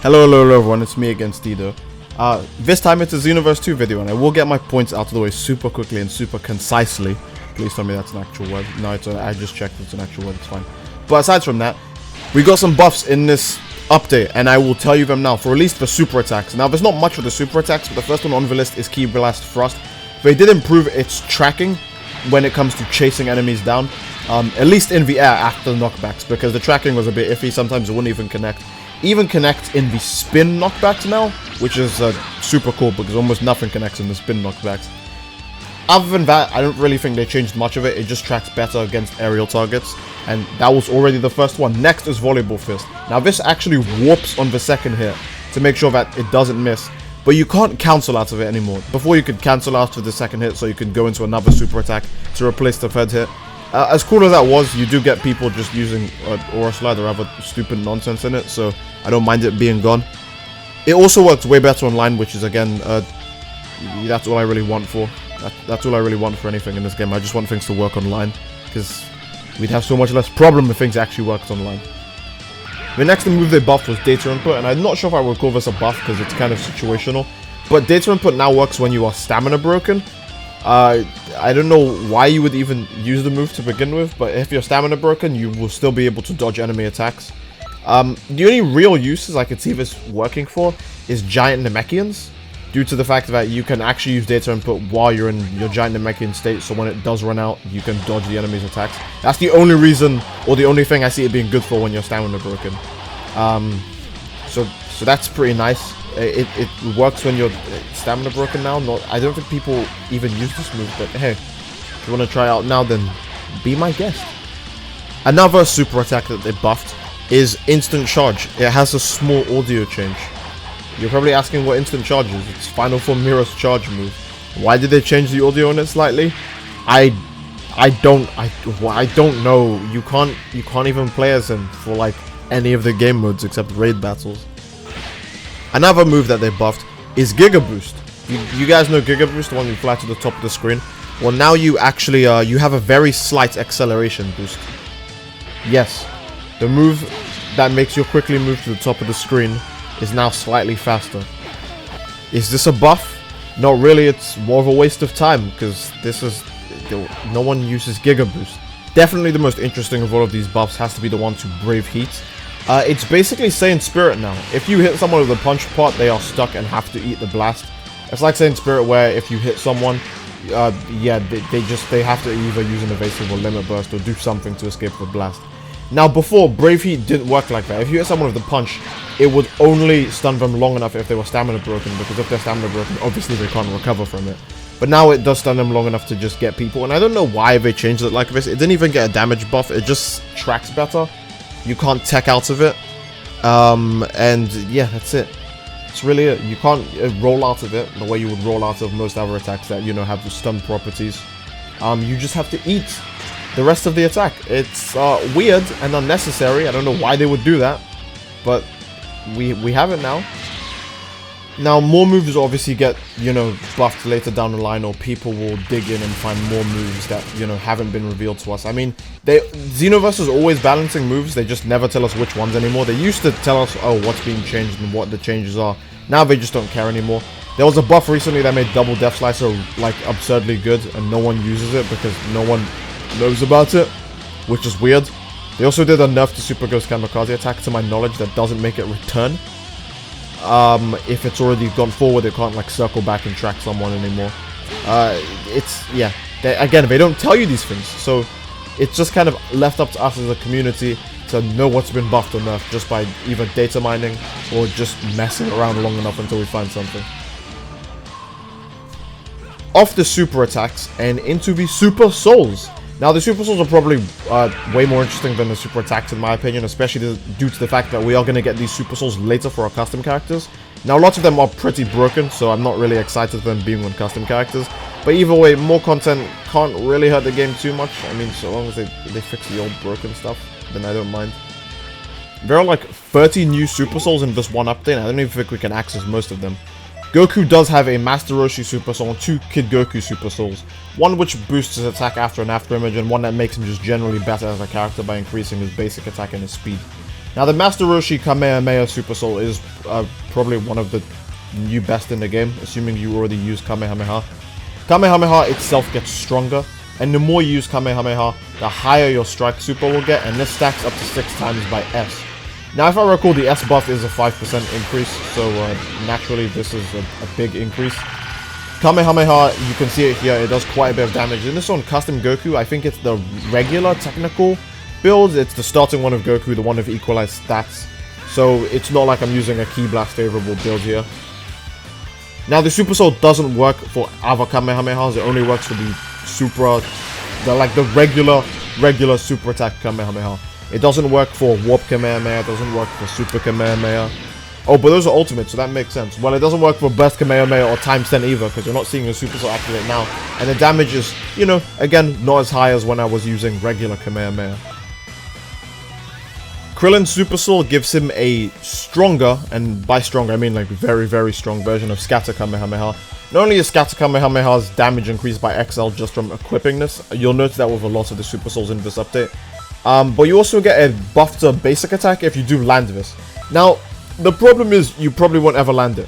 Hello everyone, it's me again, Steedoj. This time it's a Xenoverse 2 video, and I will get my points out of the way super quickly and super concisely. Please tell me that's an actual word. No, I just checked it's an actual word, it's fine. But aside from that, we got some buffs in this update, and I will tell you them now, for at least the super attacks. Now, there's not much for the super attacks, but the first one on the list is Key Blast Thrust. They did improve its tracking when it comes to chasing enemies down, at least in the air after the knockbacks, because the tracking was a bit iffy. Sometimes it wouldn't even connect. Even connect in the spin knockbacks now, which is super cool because almost nothing connects in the spin knockbacks. Other than that, I don't really think they changed much of it. It just tracks better against aerial targets, and that was already the first one. Next is Volleyball Fist. Now this actually warps on the second hit to make sure that it doesn't miss, but you can't cancel out of it anymore. Before you could cancel out of the second hit so you could go into another super attack to replace the third hit. As cool as that was, you do get people just using Aura Slide or other stupid nonsense in it, so I don't mind it being gone. It also works way better online, which is, again, that's all I really want for. That's all I really want for anything in this game. I just want things to work online, because we'd have so much less problem if things actually worked online. The next move they buffed was Data Input, and I'm not sure if I would call this a buff, because it's kind of situational. But Data Input now works when you are stamina broken. I don't know why you would even use the move to begin with, but if you're stamina broken, you will still be able to dodge enemy attacks. The only real uses I could see this working for is Giant Namekians, due to the fact that you can actually use Data Input while you're in your Giant Namekian state, so when it does run out, you can dodge the enemy's attacks. That's the only reason, or the only thing I see it being good for when you're stamina broken. So that's pretty nice. It works when you're stamina broken now. I don't think people even use this move, but hey, if you want to try it out now, then be my guest. Another super attack that they buffed is Instant Charge. It has a small audio change. You're probably asking what Instant Charge is. It's Final Form Mirror's charge move. Why did they change the audio on it slightly? I don't know. You can't even play as him for like any of the game modes except raid battles. Another move that they buffed is Giga Boost. You guys know Giga Boost, the one you fly to the top of the screen. Well, now you actually you have a very slight acceleration boost. Yes, the move that makes you quickly move to the top of the screen is now slightly faster. Is this a buff? Not really. It's more of a waste of time because no one uses Giga Boost. Definitely the most interesting of all of these buffs has to be the one to Brave Heat. It's basically Saiyan Spirit now. If you hit someone with a punch pot, they are stuck and have to eat the blast. It's like Saiyan Spirit where if you hit someone, yeah, they have to either use an evasive or limit burst or do something to escape the blast. Now before, Brave Heat didn't work like that. If you hit someone with a punch, it would only stun them long enough if they were stamina broken, because if they're stamina broken, obviously they can't recover from it. But now it does stun them long enough to just get people, and I don't know why they changed it like this. It didn't even get a damage buff, it just tracks better. You can't tech out of it, and yeah, that's it. It's really it. You can't roll out of it the way you would roll out of most other attacks that, you know, have the stun properties. You just have to eat the rest of the attack. It's weird and unnecessary. I don't know why they would do that, but we have it now. Now, more moves obviously get, you know, buffed later down the line, or people will dig in and find more moves that, you know, haven't been revealed to us. I mean, Xenoverse is always balancing moves. They just never tell us which ones anymore. They used to tell us, oh, what's being changed and what the changes are. Now they just don't care anymore. There was a buff recently that made Double Death Slicer, like, absurdly good, and no one uses it because no one knows about it, which is weird. They also did a nerf to Super Ghost Kamikaze attack, to my knowledge, that doesn't make it return. If it's already gone forward, it can't like circle back and track someone anymore. Yeah, again, they don't tell you these things, so it's just kind of left up to us as a community to know what's been buffed or nerfed just by either data mining or just messing around long enough until we find something. Off the super attacks and into the super souls. Now, the super souls are probably way more interesting than the super attacks in my opinion, especially due to the fact that we are going to get these super souls later for our custom characters. Now, lots of them are pretty broken, so I'm not really excited for them being on custom characters. But either way, more content can't really hurt the game too much. I mean, so long as they fix the old broken stuff, then I don't mind. There are like 30 new super souls in this one update, and I don't even think we can access most of them. Goku does have a Master Roshi Super Soul and 2 Kid Goku Super Souls. One which boosts his attack after an after image, and one that makes him just generally better as a character by increasing his basic attack and his speed. Now, the Master Roshi Kamehameha Super Soul is probably one of the new best in the game, assuming you already use Kamehameha. Kamehameha itself gets stronger, and the more you use Kamehameha, the higher your strike super will get, and this stacks up to 6 times by S. Now, if I recall, the S buff is a 5% increase, so naturally this is a big increase. Kamehameha, you can see it here, it does quite a bit of damage. And this on Custom Goku, I think it's the regular technical build. It's the starting one of Goku, the one of equalized stats. So it's not like I'm using a Ki Blast favorable build here. Now, the Super Soul doesn't work for other Kamehamehas, it only works for the Super, the regular Super Attack Kamehameha. It doesn't work for Warp Kamehameha, it doesn't work for Super Kamehameha. Oh, but those are ultimates, so that makes sense. Well, it doesn't work for Burst Kamehameha or Times 10 either, because you're not seeing a Super Soul activate now. And the damage is, you know, again, not as high as when I was using regular Kamehameha. Krillin's Super Soul gives him a stronger, and by stronger I mean like very, very strong version of Scatter Kamehameha. Not only is Scatter Kamehameha's damage increased by XL just from equipping this, you'll notice that with a lot of the Super Souls in this update. But you also get a buff to basic attack if you do land this. Now, the problem is you probably won't ever land it.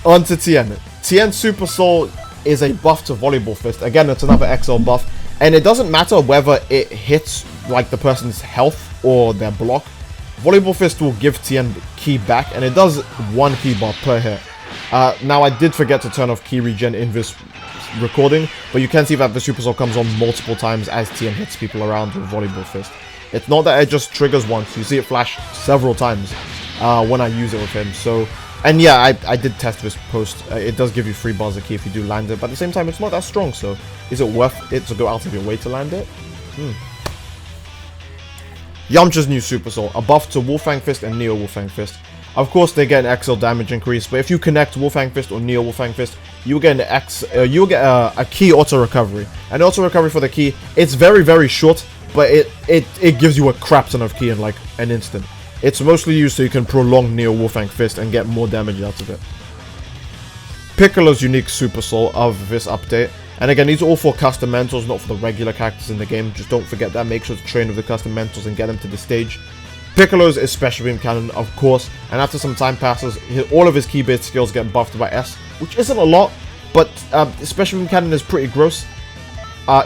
On to Tien. Tien's Super Soul is a buff to Volleyball Fist. Again, it's another XL buff. And it doesn't matter whether it hits like the person's health or their block. Volleyball Fist will give Tien Ki back, and it does 1 Ki bar per hit. Now, I did forget to turn off Ki regen in this recording, but you can see that the Super Soul comes on multiple times as Tien hits people around with Volleyball Fist. It's not that it just triggers once, you see it flash several times when I use it with him. So, and yeah, I did test this post. It does give you 3 bars of Ki if you do land it, but at the same time it's not that strong, so is it worth it to go out of your way to land it? Yamcha's new Super Soul, a buff to Wolfang Fist and Neo Wolfang Fist. Of course, they get an XL damage increase, but if you connect Wolfang Fist or Neo Wolfang Fist, you get a Ki auto recovery. An auto recovery for the Ki, it's very, very short, but it gives you a crap ton of Ki in like an instant. It's mostly used so you can prolong Neo Wolfang Fist and get more damage out of it. Piccolo's unique Super Soul of this update. And again, these are all for custom mentors, not for the regular characters in the game. Just don't forget that. Make sure to train with the custom mentors and get them to the stage. Piccolo's is Special Beam Cannon, of course, and after some time passes, all of his key-based skills get buffed by S, which isn't a lot, but Special Beam Cannon is pretty gross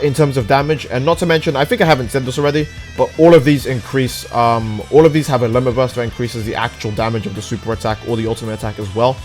in terms of damage, and not to mention, I think I haven't said this already, but all of these increase, all of these have a limit burst that increases the actual damage of the super attack or the ultimate attack as well.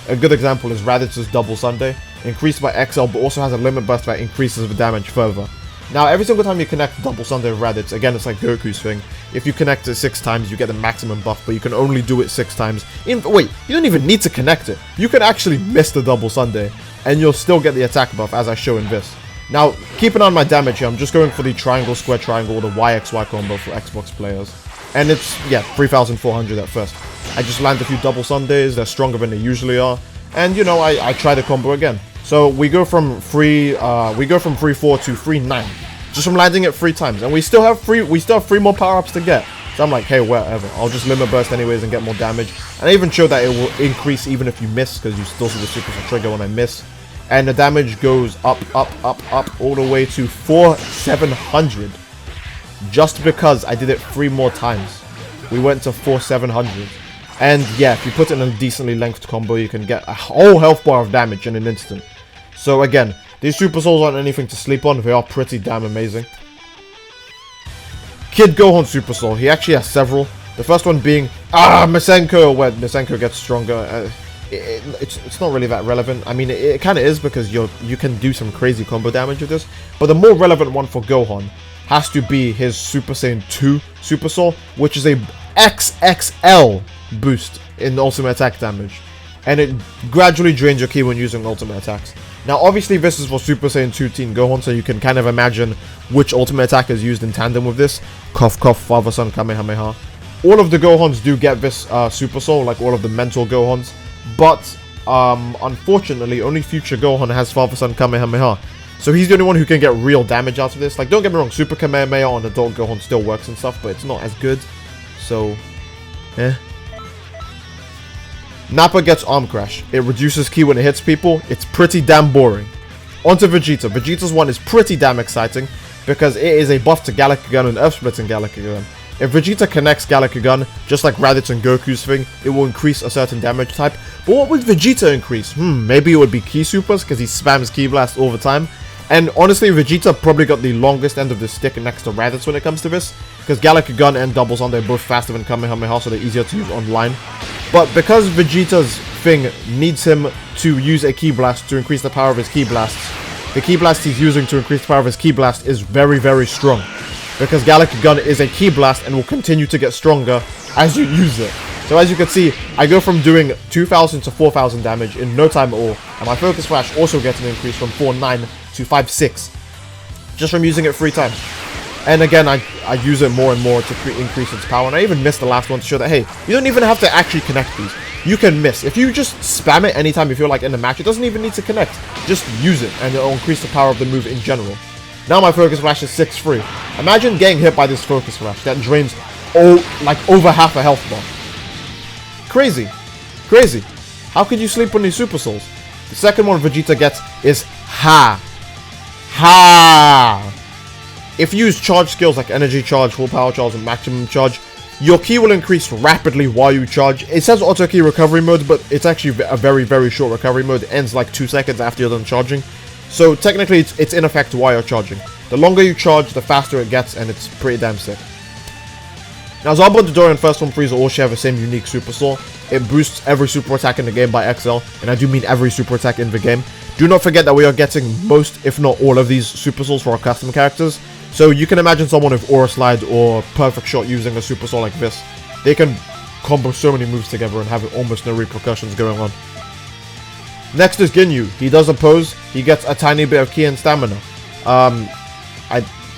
A good example is Raditz's Double Sunday, increased by XL, but also has a limit burst that increases the damage further. Now, every single time you connect Double Sunday with Raditz, again, it's like Goku's thing. If you connect it 6 times, you get the maximum buff, but you can only do it 6 times. Wait, you don't even need to connect it. You can actually miss the Double Sunday, and you'll still get the attack buff, as I show in this. Now, keep an eye on my damage here. I'm just going for the triangle, square, triangle, or the YXY combo for Xbox players. And it's, yeah, 3,400 at first. I just land a few Double Sundays. They're stronger than they usually are. And, you know, I try the combo again. So we go from 3-4 to 3-9, just from landing it 3 times, and we still have 3 more power-ups to get. So I'm like, hey, whatever, I'll just limit burst anyways and get more damage. And I even show that it will increase even if you miss, because you still see the super trigger when I miss. And the damage goes up, all the way to 4,700, just because I did it 3 more times. We went to 4,700. And yeah, if you put it in a decently lengthed combo, you can get a whole health bar of damage in an instant. So again, these Super Souls aren't anything to sleep on. They are pretty damn amazing. Kid Gohan Super Soul. He actually has several. The first one being Masenko, where Masenko gets stronger. It's not really that relevant. I mean, it kind of is, because you can do some crazy combo damage with this. But the more relevant one for Gohan has to be his Super Saiyan 2 Super Soul, which is a XXL boost in ultimate attack damage, and it gradually drains your ki when using ultimate attacks. Now, obviously, this is for Super Saiyan 2 Teen Gohan, so you can kind of imagine which ultimate attack is used in tandem with this. Cough, cough, Father Son Kamehameha. All of the Gohans do get this Super Soul, like all of the mental Gohans, but unfortunately, only Future Gohan has Father Son Kamehameha. So he's the only one who can get real damage out of this. Like, don't get me wrong, Super Kamehameha on Adult Gohan still works and stuff, but it's not as good. So, Nappa gets Arm Crash. It reduces ki when it hits people. It's pretty damn boring. Onto Vegeta. Vegeta's one is pretty damn exciting, because it is a buff to Galactic Gun and Earth Splitting Galactic Gun. If Vegeta connects Gun, just like Raditz and Goku's thing, it will increase a certain damage type. But what would Vegeta increase? Maybe it would be Ki Supers, because he spams Ki Blast all the time. And honestly, Vegeta probably got the longest end of the stick next to Raditz when it comes to this, because Gun and doubles on, they're both faster than Kamehameha, so they're easier to use online. But because Vegeta's thing needs him to use a Ki Blast to increase the power of his Ki Blasts, the Ki Blast he's using to increase the power of his Ki Blast is very, very strong. Because Gun is a Ki Blast and will continue to get stronger as you use it. So as you can see, I go from doing 2,000 to 4,000 damage in no time at all, and my Focus Flash also gets an increase from 4.9 to 5.6, just from using it 3 times. And again, I use it more and more to increase its power, and I even missed the last one to show that, hey, you don't even have to actually connect these. You can miss. If you just spam it anytime you feel like in the match, it doesn't even need to connect. Just use it, and it'll increase the power of the move in general. Now my Focus Flash is 6-3. Imagine getting hit by this Focus Flash that drains like over half a health bar. Crazy. Crazy. How could you sleep on these Super Souls? The second one Vegeta gets is Ha. Ha. If you use charge skills like Energy Charge, Full Power Charge, and Maximum Charge, your Ki will increase rapidly while you charge. It says Auto Ki Recovery Mode, but it's actually a very, very short recovery mode. It ends like 2 seconds after you're done charging. So technically it's in effect while you're charging. The longer you charge, the faster it gets, and it's pretty damn sick. Now, Zarbon, Dodoria, and First Form Frieza all share the same unique Super Soul. It boosts every super attack in the game by XL, and I do mean every super attack in the game. Do not forget that we are getting most, if not all, of these Super Souls for our custom characters. So you can imagine someone with Aura Slide or Perfect Shot using a Super Soul like this. They can combo so many moves together and have almost no repercussions going on. Next is Ginyu. He does oppose. He gets a tiny bit of Ki and Stamina.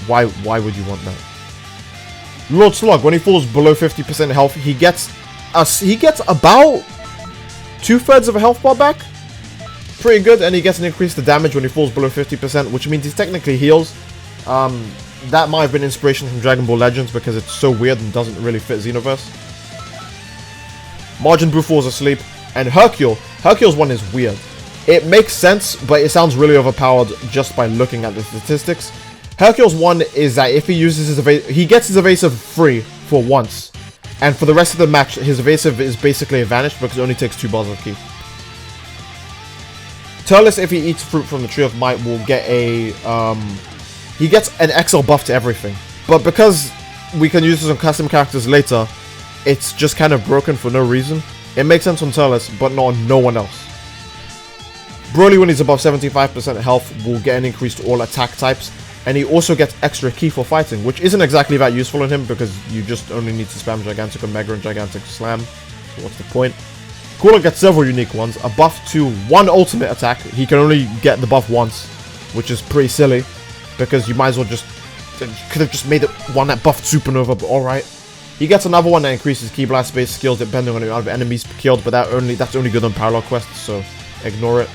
Why would you want that? Lord Slug, when he falls below 50% health, he gets about 2/3 of a health bar back. Pretty good, and he gets an increase to damage when he falls below 50%, which means he's technically heals. That might have been inspiration from Dragon Ball Legends because it's so weird and doesn't really fit Xenoverse. Majin Buu falls asleep, and Hercule's one is weird. It makes sense, but it sounds really overpowered just by looking at the statistics. Hercule's one is that if he uses his he gets his evasive free for once, and for the rest of the match, his evasive is basically vanished because it only takes 2 bars of Ki. Turles, if he eats fruit from the Tree of Might, will get a he gets an XL buff to everything. But because we can use this on custom characters later, it's just kind of broken for no reason. It makes sense on Turles, but not on no one else. Broly, when he's above 75% health, will get an increase to all attack types. And he also gets extra Ki for fighting, which isn't exactly that useful in him because you just only need to spam Gigantic Omega and Gigantic Slam. So what's the point? Cooler gets several unique ones. A buff to 1 ultimate attack. He can only get the buff once, which is pretty silly because you might as well could have just made it one that buffed Supernova, but alright. He gets another one that increases Ki Blast based skills depending on the amount of enemies killed, but that's only good on parallel quests, so ignore it.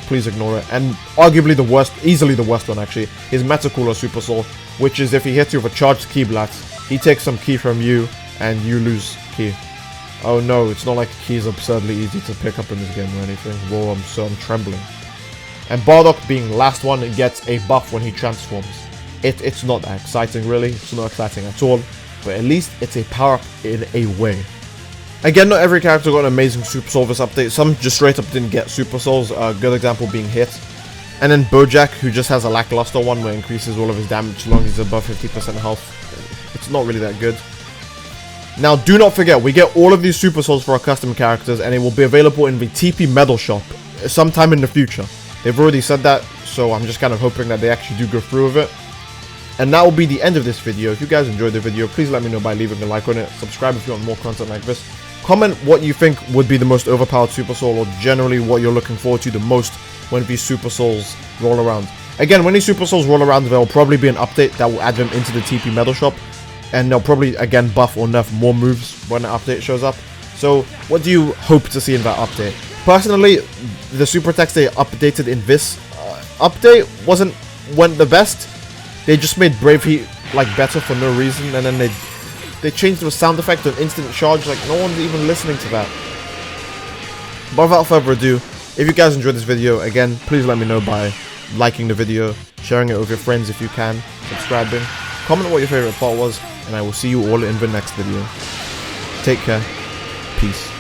Please ignore it. And arguably the worst, easily the worst one actually, is Metacooler Super Soul, which is if he hits you with a charged Ki Blast, he takes some Ki from you, and you lose Ki. Oh no, it's not like Ki is absurdly easy to pick up in this game or anything. Whoa, I'm trembling. And Bardock, being last one, gets a buff when he transforms. It's not that exciting really, it's not exciting at all, but at least it's a power-up in a way. Again, not every character got an amazing Super Soul this update. Some just straight up didn't get Super Souls, a good example being Hit. And then Bojack, who just has a lackluster one where it increases all of his damage as long as he's above 50% health. It's not really that good. Now, do not forget, we get all of these Super Souls for our custom characters, and it will be available in the TP Medal Shop sometime in the future. They've already said that, so I'm just kind of hoping that they actually do go through with it. And that will be the end of this video. If you guys enjoyed the video, please let me know by leaving a like on it. Subscribe if you want more content like this. Comment what you think would be the most overpowered Super Soul, or generally what you're looking forward to the most when these Super Souls roll around. Again, when these Super Souls roll around, there will probably be an update that will add them into the TP Medal Shop. And they'll probably, again, buff or nerf more moves when the update shows up. So, what do you hope to see in that update? Personally, the Super Text they updated in this update went the best. They just made Brave Heat like better for no reason, and then they changed the sound effect to an instant charge. Like, no one's even listening to that. But without further ado, if you guys enjoyed this video, again, please let me know by liking the video, sharing it with your friends if you can, subscribing, comment what your favorite part was, and I will see you all in the next video. Take care. Peace.